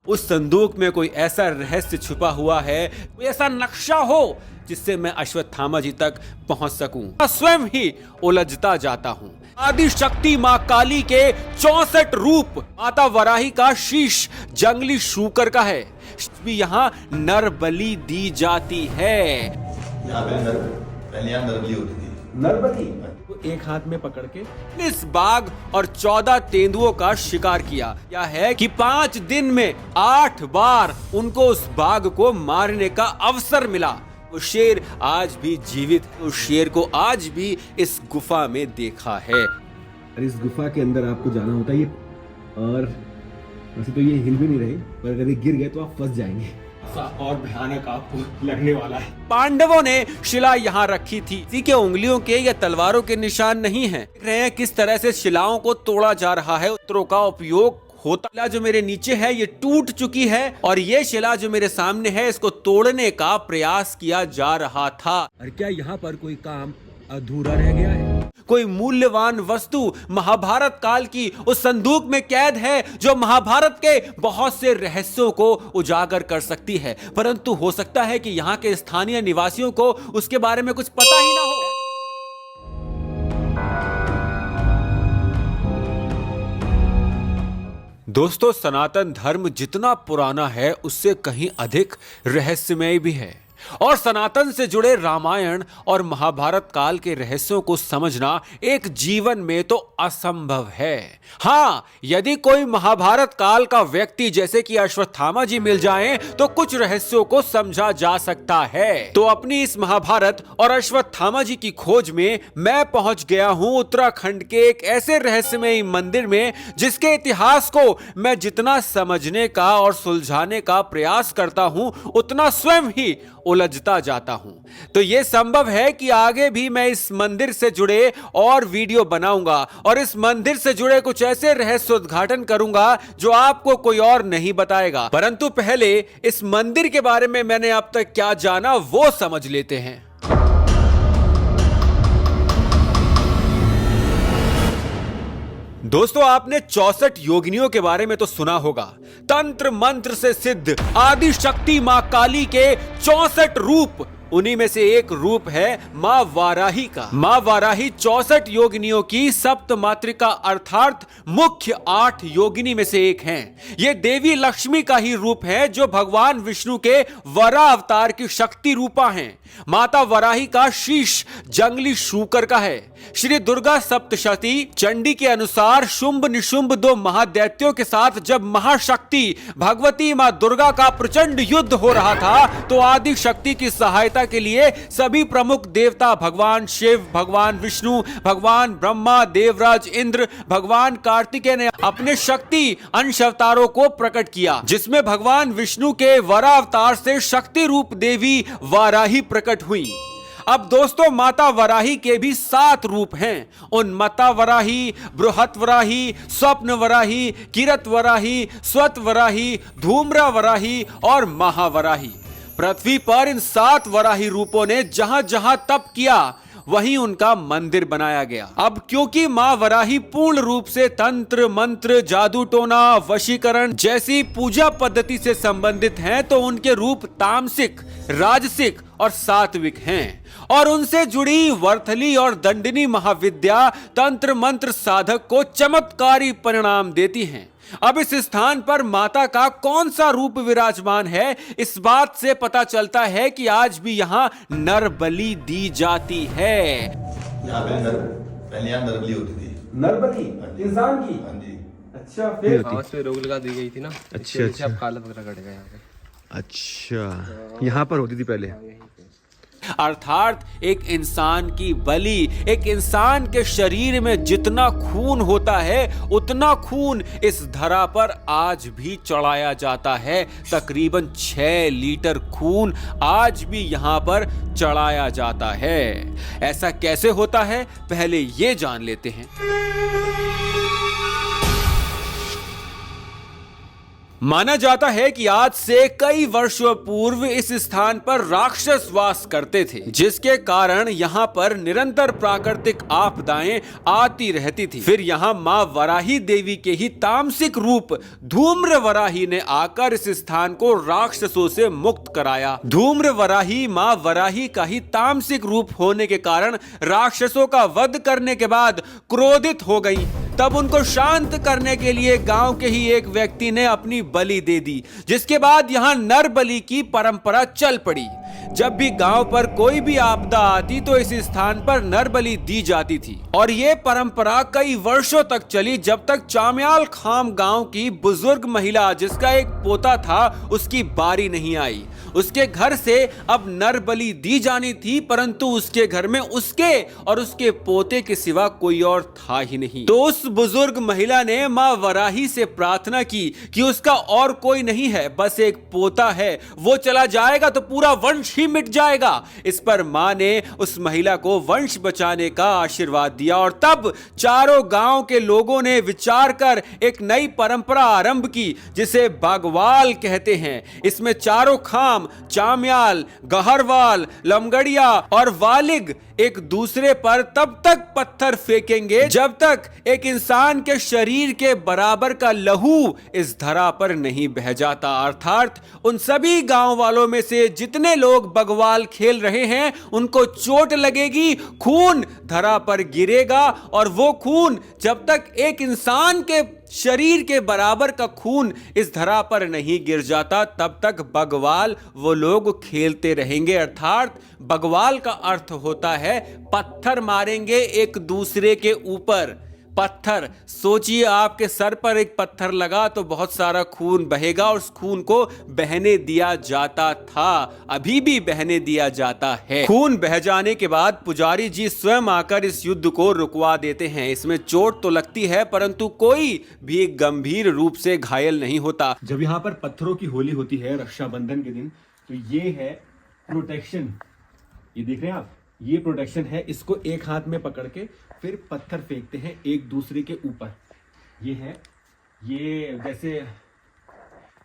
उस संदूक में कोई ऐसा रहस्य छुपा हुआ है, कोई ऐसा नक्शा हो जिससे मैं अश्वत्थामा जी तक पहुंच सकूं। मैं स्वयं ही उलझता जाता हूं। आदि शक्ति मां काली के 64 रूप, माता वराही का शीश जंगली शूकर का है। यहाँ नर बलि दी जाती है। यहाँ पहले यहाँ नर बलि होती थी। नर बलि एक हाथ में पकड़ के इस बाघ और 14 तेंदुओं का शिकार किया। यह है कि 5 दिन में 8 बार उनको उस बाघ को मारने का अवसर मिला। वो शेर आज भी जीवित है। उस शेर को आज भी इस गुफा में देखा है। और इस गुफा के अंदर आपको जाना होता है। और वैसे तो ये हिल भी नहीं रहे, पर अगर ये गिर गए तो आप फंस जाएंगे। और भयानक आपको लगने वाला है। पांडवों ने शिला यहाँ रखी थी। किसी के उंगलियों के या तलवारों के निशान नहीं हैं। देख रहे हैं किस तरह से शिलाओं को तोड़ा जा रहा है। उत्तरों का उपयोग होता। शिला जो मेरे नीचे है ये टूट चुकी है और ये शिला जो मेरे सामने है इसको तोड़ने का प्रयास किया जा रहा था। और क्या यहाँ पर कोई काम अधूरा रह गया है? कोई मूल्यवान वस्तु महाभारत काल की उस संदूक में कैद है जो महाभारत के बहुत से रहस्यों को उजागर कर सकती है, परंतु हो सकता है कि यहाँ के स्थानीय निवासियों को उसके बारे में कुछ पता ही ना हो। दोस्तों, सनातन धर्म जितना पुराना है उससे कहीं अधिक रहस्यमय भी है और सनातन से जुड़े रामायण और महाभारत काल के रहस्यों को समझना एक जीवन में तो असंभव है। हाँ, यदि कोई महाभारत काल का व्यक्ति जैसे कि अश्वत्थामा जी मिल जाएं तो कुछ रहस्यों को समझा जा सकता है। तो अपनी इस महाभारत और अश्वत्थामा जी की खोज में मैं पहुंच गया हूं उत्तराखंड के एक ऐसे रहस्यमय मंदिर में जिसके इतिहास को मैं जितना समझने का और सुलझाने का प्रयास करता हूं उतना स्वयं ही उलझता जाता हूं। तो यह संभव है कि आगे भी मैं इस मंदिर से जुड़े और वीडियो बनाऊंगा और इस मंदिर से जुड़े कुछ ऐसे रहस्य उद्घाटन करूंगा जो आपको कोई और नहीं बताएगा। परंतु पहले इस मंदिर के बारे में मैंने अब तक क्या जाना वो समझ लेते हैं। दोस्तों, आपने 64 योगिनियों के बारे में तो सुना होगा। तंत्र मंत्र से सिद्ध आदि शक्ति मां काली के 64 रूप, उन्हीं में से एक रूप है मां वाराही का। मां वाराही 64 योगिनियों की सप्त मातृका अर्थात मुख्य 8 योगिनी में से एक हैं। ये देवी लक्ष्मी का ही रूप है जो भगवान विष्णु के वरा अवतार की शक्ति रूपा हैं। माता वराही का शीश जंगली शूकर का है। श्री दुर्गा सप्तशती चंडी के अनुसार शुंभ निशुंभ 2 महादैत्यों के साथ जब महाशक्ति भगवती मां दुर्गा का प्रचंड युद्ध हो रहा था तो आदि शक्ति की सहायता के लिए सभी प्रमुख देवता भगवान शिव, भगवान विष्णु, भगवान ब्रह्मा, देवराज इंद्र, भगवान कार्तिकेय ने अपने शक्ति अंश अवतारों को प्रकट किया, जिसमें भगवान विष्णु के वरा अवतार से शक्ति रूप देवी वाराही प्रकट हुई। अब दोस्तों, माता वराही के भी 7 रूप हैं। उन माता वराही, बृहत वराही, स्वप्न वराही, किरत वराही, स्वत वराही, धूम्रा वराही और महावराही। पृथ्वी पर इन 7 वराही रूपों ने जहां जहां तप किया वहीं उनका मंदिर बनाया गया। अब क्योंकि मां वराही पूर्ण रूप से तंत्र मंत्र, जादू टोना, वशीकरण जैसी पूजा पद्धति से संबंधित हैं तो उनके रूप तामसिक, राजसिक और सात्विक हैं और उनसे जुड़ी वर्थली और दंडिनी महाविद्या तंत्र मंत्र साधक को चमत्कारी परिणाम देती हैं। अब इस स्थान पर माता का कौन सा रूप विराजमान है, इस बात से पता चलता है कि आज भी यहाँ नर बलि दी जाती है। यहाँ पहले यहाँ नर बलि होती थी। नर बलि इंसान की? हाँ जी। अच्छा, फिर सांस पे रोक लगा दी गई थी ना। अच्छा। अब काला पत्थर कट गया यहाँ पे। अच्छा, यहाँ पर होती थी पहले। अर्थात एक इंसान की बलि, एक इंसान के शरीर में जितना खून होता है उतना खून इस धरा पर आज भी चढ़ाया जाता है। तकरीबन 6 लीटर खून आज भी यहाँ पर चढ़ाया जाता है। ऐसा कैसे होता है, पहले ये जान लेते हैं। माना जाता है कि आज से कई वर्षों पूर्व इस स्थान पर राक्षस वास करते थे, जिसके कारण यहाँ पर निरंतर प्राकृतिक आपदाएं आती रहती थी। फिर यहाँ मां वराही देवी के ही तामसिक रूप धूम्र वराही ने आकर इस स्थान को राक्षसों से मुक्त कराया। धूम्र वराही मां वराही का ही तामसिक रूप होने के कारण राक्षसों का वध करने के बाद क्रोधित हो गई। तब उनको शांत करने के लिए गांव के ही एक व्यक्ति ने अपनी बलि दे दी, जिसके बाद यहां नर बलि की परंपरा चल पड़ी। जब भी गांव पर कोई भी आपदा आती तो इस स्थान पर नर बलि दी जाती थी और ये परंपरा कई वर्षों तक चली, जब तक चाम्याल खाम गांव की बुजुर्ग महिला जिसका एक पोता था उसकी बारी नहीं आई। उसके घर से अब नर बलि दी जानी थी, परंतु उसके घर में उसके और उसके पोते के सिवा कोई और था ही नहीं। तो उस बुजुर्ग महिला ने मां वराही से प्रार्थना की कि उसका और कोई नहीं है, बस एक पोता है, वो चला जाएगा तो पूरा वंश ही मिट जाएगा। इस पर मां ने उस महिला को वंश बचाने का आशीर्वाद दिया और तब चारों गांव के लोगों ने विचार कर एक नई परंपरा आरंभ की, जिसे बागवाल कहते हैं। इसमें चारों खाम, चाम्याल, गहरवाल, लमगड़िया और वालिग एक दूसरे पर तब तक पत्थर फेंकेंगे जब तक एक इंसान के शरीर के बराबर का लहू इस धरा पर नहीं बह जाता। अर्थात उन सभी गांव वालों में से जितने लोग बगवाल खेल रहे हैं उनको चोट लगेगी, खून धरा पर गिरेगा और वो खून जब तक एक इंसान के शरीर के बराबर का खून इस धरा पर नहीं गिर जाता तब तक बगवाल वो लोग खेलते रहेंगे। अर्थात बगवाल का अर्थ होता है पत्थर मारेंगे एक दूसरे के ऊपर। पत्थर, सोचिए आपके सर पर एक पत्थर लगा तो बहुत सारा खून बहेगा और उस खून को बहने दिया जाता था, अभी भी बहने दिया जाता है। खून बह जाने के बाद पुजारी जी स्वयं आकर इस युद्ध को रुकवा देते हैं। इसमें चोट तो लगती है परंतु कोई भी गंभीर रूप से घायल नहीं होता। जब यहाँ पर पत्थरों की होली होती है रक्षाबंधन के दिन, तो ये है प्रोटेक्शन। ये देख रहे हैं आप, ये प्रोटेक्शन है। इसको एक हाथ में पकड़ के फिर पत्थर फेंकते हैं एक दूसरे के ऊपर। ये है, ये जैसे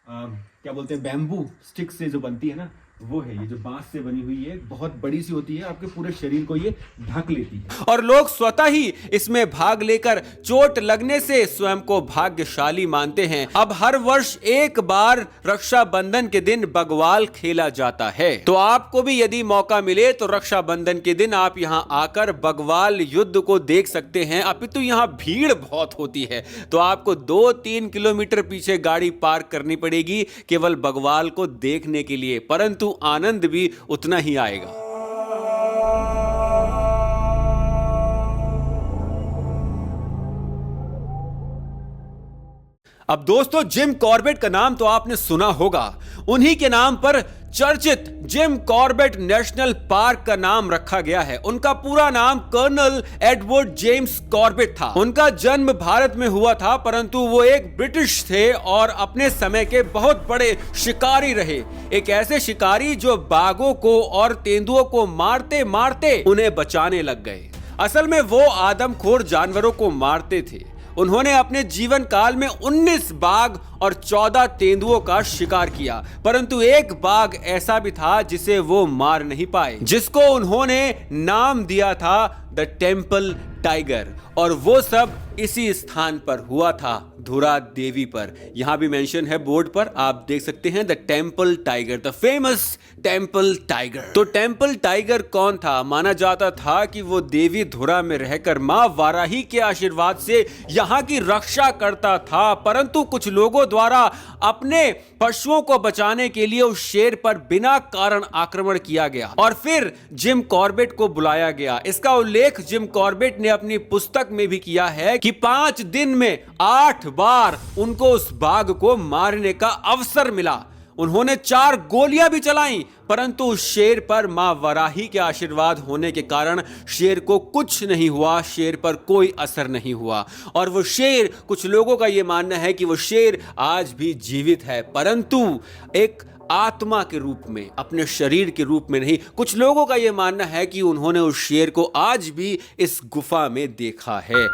क्या बोलते हैं, बैम्बू स्टिक से जो बनती है ना, वो है। ये जो बांस से बनी हुई है, बहुत बड़ी सी होती है, आपके पूरे शरीर को ये ढक लेती है। और लोग स्वतः ही इसमें भाग लेकर चोट लगने से स्वयं को भाग्यशाली मानते हैं। अब हर वर्ष एक बार रक्षाबंधन के दिन बगवाल खेला जाता है, तो आपको भी यदि मौका मिले तो रक्षाबंधन के दिन आप यहाँ आकर बगवाल युद्ध को देख सकते हैं। अपितु यहाँ भीड़ बहुत होती है, तो आपको 2-3 किलोमीटर पीछे गाड़ी पार्क करनी पड़ेगी केवल बगवाल को देखने के लिए, परंतु आनंद भी उतना ही आएगा। अब दोस्तों, जिम कॉर्बेट का नाम तो आपने सुना होगा। उन्हीं के नाम पर चर्चित जिम कॉर्बेट नेशनल पार्क का नाम रखा गया है। उनका पूरा नाम कर्नल एडवर्ड जेम्स कॉर्बेट था। उनका जन्म भारत में हुआ था, परंतु वो एक ब्रिटिश थे और अपने समय के बहुत बड़े शिकारी रहे। एक ऐसे शिकारी जो बाघों को और तेंदुओं को मारते मारते उन्हें बचाने लग गए। असल में वो आदमखोर जानवरों को मारते थे। उन्होंने अपने जीवन काल में 19 बाघ और 14 तेंदुओं का शिकार किया, परंतु एक बाघ ऐसा भी था जिसे वो मार नहीं पाए, जिसको उन्होंने नाम दिया था द टेम्पल टाइगर। और वो सब इसी स्थान पर हुआ था, धुरा देवी पर। यहां भी मेंशन है बोर्ड पर, आप देख सकते हैं the temple tiger, the famous temple tiger. तो टेम्पल टाइगर कौन था? माना जाता था कि वो देवी धुरा में रहकर मां वाराही के आशीर्वाद से यहां की रक्षा करता था, परंतु कुछ लोगों द्वारा अपने पशुओं को बचाने के लिए उस शेर पर बिना कारण आक्रमण किया गया और फिर जिम कॉर्बेट को बुलाया गया। इसका उल्लेख जिम कॉर्बेट ने अपनी पुस्तक में भी किया है कि 5 दिन में 8 बार उनको उस बाघ को मारने का अवसर मिला। उन्होंने 4 गोलियां भी चलाई, परंतु उस शेर पर मां वराही के आशीर्वाद होने के कारण शेर को कुछ नहीं हुआ, शेर पर कोई असर नहीं हुआ। और वो शेर, कुछ लोगों का यह मानना है कि वो शेर आज भी जीवित है, परंतु एक आत्मा के रूप में, अपने शरीर के रूप में नहीं। कुछ लोगों का यह मानना है कि उन्होंने उस शेर को आज भी इस गुफा में देखा है।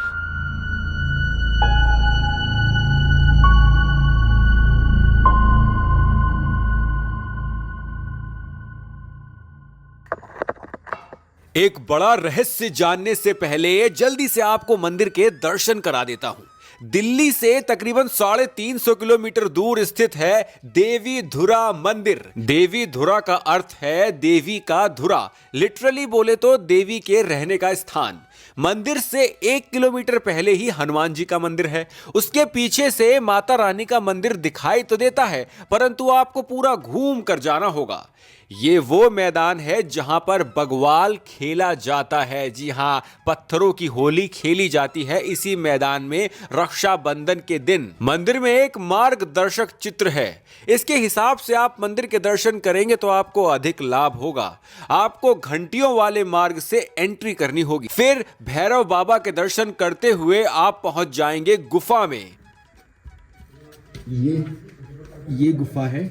एक बड़ा रहस्य जानने से पहले जल्दी से आपको मंदिर के दर्शन करा देता हूं। दिल्ली से तकरीबन 350 किलोमीटर दूर स्थित है देवी धुरा मंदिर। देवी धुरा का अर्थ है देवी का धुरा, लिटरली बोले तो देवी के रहने का स्थान। मंदिर से 1 किलोमीटर पहले ही हनुमान जी का मंदिर है। उसके पीछे से माता रानी का मंदिर दिखाई तो देता है, परंतु आपको पूरा घूम कर जाना होगा। ये वो मैदान है जहां पर बगवाल खेला जाता है। जी हां, पत्थरों की होली खेली जाती है इसी मैदान में रक्षाबंधन के दिन। मंदिर में एक मार्गदर्शक चित्र है। इसके हिसाब से आप मंदिर के दर्शन करेंगे तो आपको अधिक लाभ होगा। आपको घंटियों वाले मार्ग से एंट्री करनी होगी, फिर भैरव बाबा के दर्शन करते हुए आप पहुंच जाएंगे गुफा में। ये गुफा है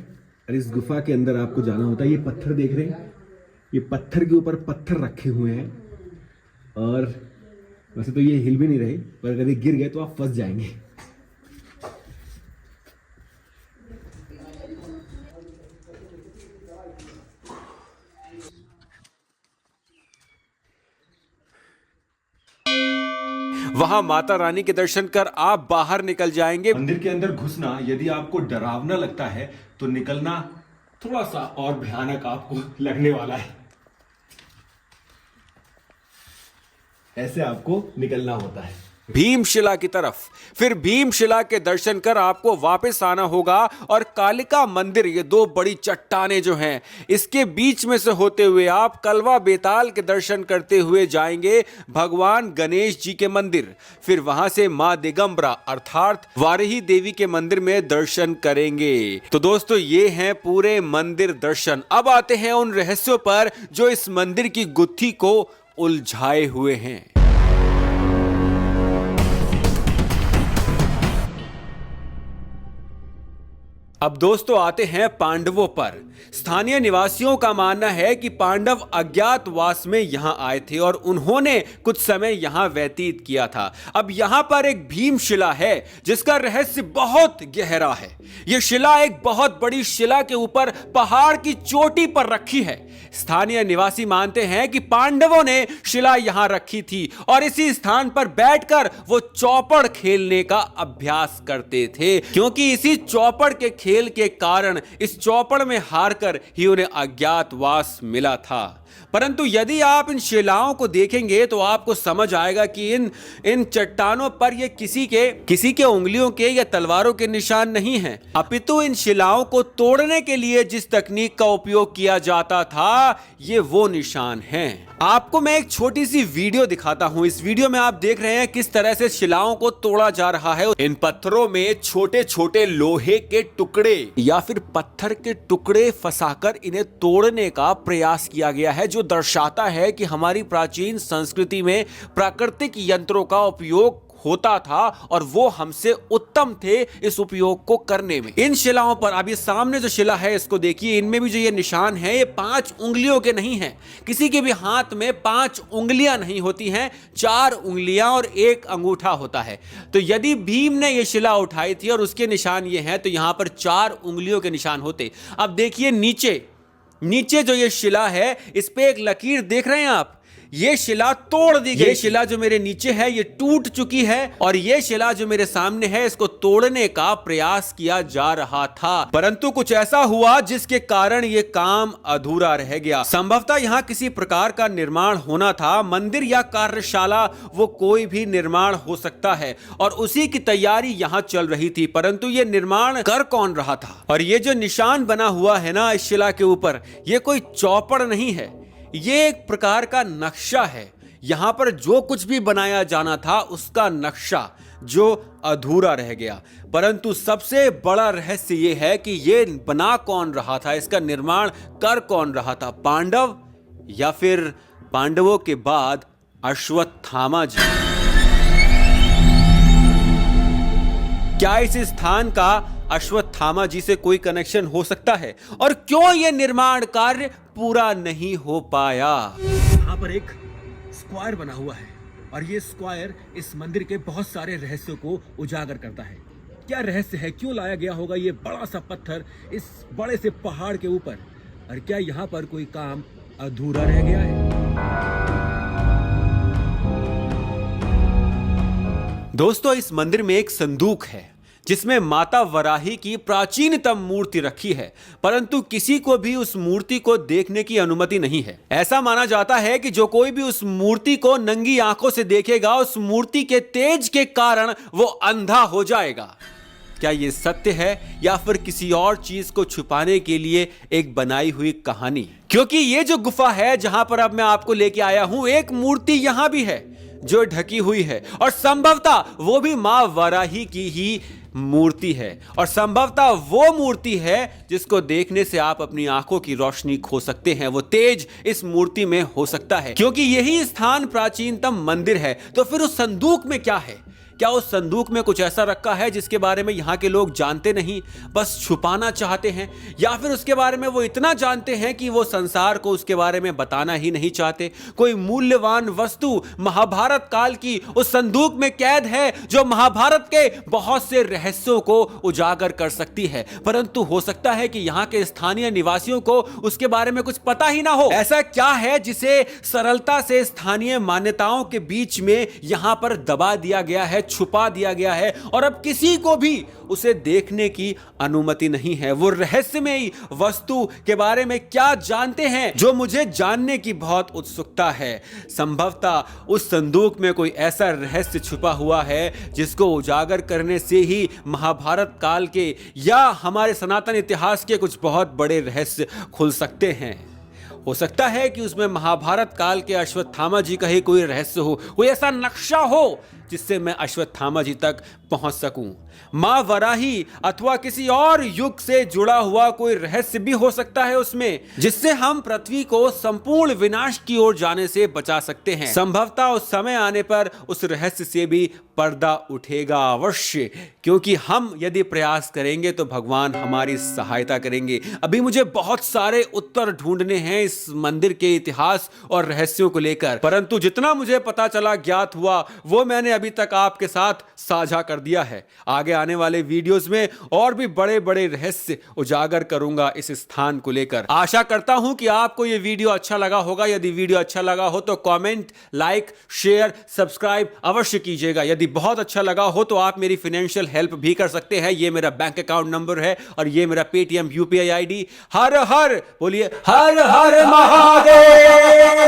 और इस गुफा के अंदर आपको जाना होता है। ये पत्थर देख रहे हैं, ये पत्थर के ऊपर पत्थर रखे हुए हैं और वैसे तो ये हिल भी नहीं रहे, पर अगर ये गिर गए तो आप फंस जाएंगे। वहां माता रानी के दर्शन कर आप बाहर निकल जाएंगे। मंदिर के अंदर घुसना यदि आपको डरावना लगता है तो निकलना थोड़ा सा और भयानक आपको लगने वाला है। ऐसे आपको निकलना होता है भीमशिला की तरफ। फिर भीमशिला के दर्शन कर आपको वापस आना होगा और कालिका मंदिर, ये दो बड़ी चट्टानें जो हैं, इसके बीच में से होते हुए आप कलवा बेताल के दर्शन करते हुए जाएंगे भगवान गणेश जी के मंदिर। फिर वहां से मां दिगंबरा अर्थात वाराही देवी के मंदिर में दर्शन करेंगे। तो दोस्तों, ये हैं पूरे मंदिर दर्शन। अब आते हैं उन रहस्यों पर जो इस मंदिर की गुत्थी को उलझाए हुए हैं। अब दोस्तों आते हैं पांडवों पर। स्थानीय निवासियों का मानना है कि पांडव अज्ञातवास में यहां आए थे और उन्होंने कुछ समय यहां व्यतीत किया था। अब यहां पर एक भीमशिला है जिसका रहस्य बहुत गहरा है। यह शिला एक बहुत बड़ी शिला के ऊपर पहाड़ की चोटी पर रखी है। स्थानीय निवासी मानते हैं कि पांडवों ने शिला यहां रखी थी और इसी स्थान पर बैठकर वो चौपड़ खेलने का अभ्यास करते थे, क्योंकि इसी चौपड़ के खेल के कारण इस चौपड़ में हारकर ही उन्हें अज्ञातवास मिला था। परंतु यदि आप इन शिलाओं को देखेंगे तो आपको समझ आएगा कि इन चट्टानों पर ये किसी के उंगलियों के या तलवारों के निशान नहीं हैं, अपितु इन शिलाओं को तोड़ने के लिए जिस तकनीक का उपयोग किया जाता था ये वो निशान हैं। आपको मैं एक छोटी सी वीडियो दिखाता हूं। इस वीडियो में आप देख रहे हैं किस तरह से शिलाओं को तोड़ा जा रहा है। इन पत्थरों में छोटे छोटे लोहे के टुकड़े या फिर पत्थर के टुकड़े फंसाकर इन्हें तोड़ने का प्रयास किया गया है, जो दर्शाता है कि हमारी प्राचीन संस्कृति में प्राकृतिक यंत्रों का उपयोग होता था और वो हमसे उत्तम थे इस उपयोग को करने में। इन शिलाओं पर अब ये सामने जो शिला है इसको देखिए, इनमें भी जो ये निशान है ये 5 उंगलियों के नहीं हैं। किसी के भी हाथ में 5 उंगलियां नहीं होती हैं, 4 उंगलियां और 1 अंगूठा होता है। तो यदि भीम ने ये शिला उठाई थी और उसके निशान ये हैं तो यहां पर 4 उंगलियों के निशान होते। अब देखिए नीचे जो ये शिला है इस पे एक लकीर देख रहे हैं आप, ये शिला तोड़ दी गई। ये शिला जो मेरे नीचे है ये टूट चुकी है और ये शिला जो मेरे सामने है इसको तोड़ने का प्रयास किया जा रहा था, परंतु कुछ ऐसा हुआ जिसके कारण ये काम अधूरा रह गया। संभवतः यहाँ किसी प्रकार का निर्माण होना था, मंदिर या कार्यशाला, वो कोई भी निर्माण हो सकता है और उसी की तैयारी यहाँ चल रही थी, परंतु ये निर्माण कर कौन रहा था। और ये जो निशान बना हुआ है ना इस शिला के ऊपर, ये कोई चौपड़ नहीं है, ये एक प्रकार का नक्शा है। यहां पर जो कुछ भी बनाया जाना था उसका नक्शा जो अधूरा रह गया। परंतु सबसे बड़ा रहस्य यह है कि ये बना कौन रहा था, इसका निर्माण कर कौन रहा था, पांडव या फिर पांडवों के बाद अश्वत्थामा जी। क्या इस स्थान का अश्वत्थामा जी से कोई कनेक्शन हो सकता है और क्यों यह निर्माण कार्य पूरा नहीं हो पाया। यहाँ पर एक स्क्वायर बना हुआ है और ये स्क्वायर इस मंदिर के बहुत सारे रहस्यों को उजागर करता है। क्या रहस्य है, क्यों लाया गया होगा ये बड़ा सा पत्थर इस बड़े से पहाड़ के ऊपर, और क्या यहाँ पर कोई काम अधूरा रह गया है। दोस्तों, इस मंदिर में एक संदूक है जिसमें माता वराही की प्राचीनतम मूर्ति रखी है, परंतु किसी को भी उस मूर्ति को देखने की अनुमति नहीं है। ऐसा माना जाता है कि जो कोई भी उस मूर्ति को नंगी आंखों से देखेगा, उस मूर्ति के तेज के कारण वो अंधा हो जाएगा। क्या ये सत्य है या फिर किसी और चीज को छुपाने के लिए एक बनाई हुई कहानी? क्योंकि ये जो गुफा है जहां पर अब मैं आपको लेके आया हूं, एक मूर्ति यहां भी है जो ढकी हुई है, और संभवतः वो भी मां वराही की ही मूर्ति है, और संभवतः वो मूर्ति है जिसको देखने से आप अपनी आंखों की रोशनी खो सकते हैं। वो तेज इस मूर्ति में हो सकता है, क्योंकि यही स्थान प्राचीनतम मंदिर है। तो फिर उस संदूक में क्या है? क्या उस संदूक में कुछ ऐसा रखा है जिसके बारे में यहाँ के लोग जानते नहीं, बस छुपाना चाहते हैं? या फिर उसके बारे में वो इतना जानते हैं कि वो संसार को उसके बारे में बताना ही नहीं चाहते? कोई मूल्यवान वस्तु महाभारत काल की उस संदूक में कैद है जो महाभारत के बहुत से रहस्यों को उजागर कर सकती है, परंतु हो सकता है कि यहाँ के स्थानीय निवासियों को उसके बारे में कुछ पता ही ना हो। ऐसा क्या है जिसे सरलता से स्थानीय मान्यताओं के बीच में यहाँ पर दबा दिया गया है, छुपा दिया गया है, और अब किसी को भी उसे देखने की अनुमति नहीं है? वो रहस्यमयी वस्तु के बारे में क्या जानते हैं जो मुझे जानने की बहुत उत्सुकता है? संभवतः उस संदूक में कोई ऐसा रहस्य छुपा हुआ है जिसको उजागर करने से ही महाभारत काल के या हमारे सनातन इतिहास के कुछ बहुत बड़े रहस्य खुल सकते हैं। हो सकता है कि उसमें महाभारत काल के अश्वत्थामा जी का ही कोई रहस्य हो, कोई ऐसा नक्शा हो जिससे मैं अश्वत्थामा जी तक पहुंच सकूं। मां वराही अथवा किसी और युग से जुड़ा हुआ कोई रहस्य भी हो सकता है उसमें, जिससे हम पृथ्वी को संपूर्ण विनाश की ओर जाने से बचा सकते हैं। संभवतः उस समय आने पर उस रहस्य से भी पर्दा उठेगा अवश्य, क्योंकि हम यदि प्रयास करेंगे तो भगवान हमारी सहायता करेंगे। अभी मुझे बहुत सारे उत्तर ढूंढने हैं इस मंदिर के इतिहास और रहस्यों को लेकर, परंतु जितना मुझे पता चला, ज्ञात हुआ, वो मैंने अभी तक आपके साथ साझा कर दिया है। आगे आने वाले वीडियोस में और भी बड़े बड़े रहस्य उजागर करूंगा इस स्थान को लेकर। आशा करता हूं कि आपको यह वीडियो अच्छा लगा होगा। यदि वीडियो अच्छा लगा हो तो कमेंट, लाइक, शेयर, सब्सक्राइब अवश्य कीजिएगा। यदि बहुत अच्छा लगा हो तो आप मेरी फाइनेंशियल हेल्प भी कर सकते हैं। ये मेरा बैंक अकाउंट नंबर है और ये मेरा पेटीएम यूपीआई आईडी। हर हर बोलिए, हर हर महादेव।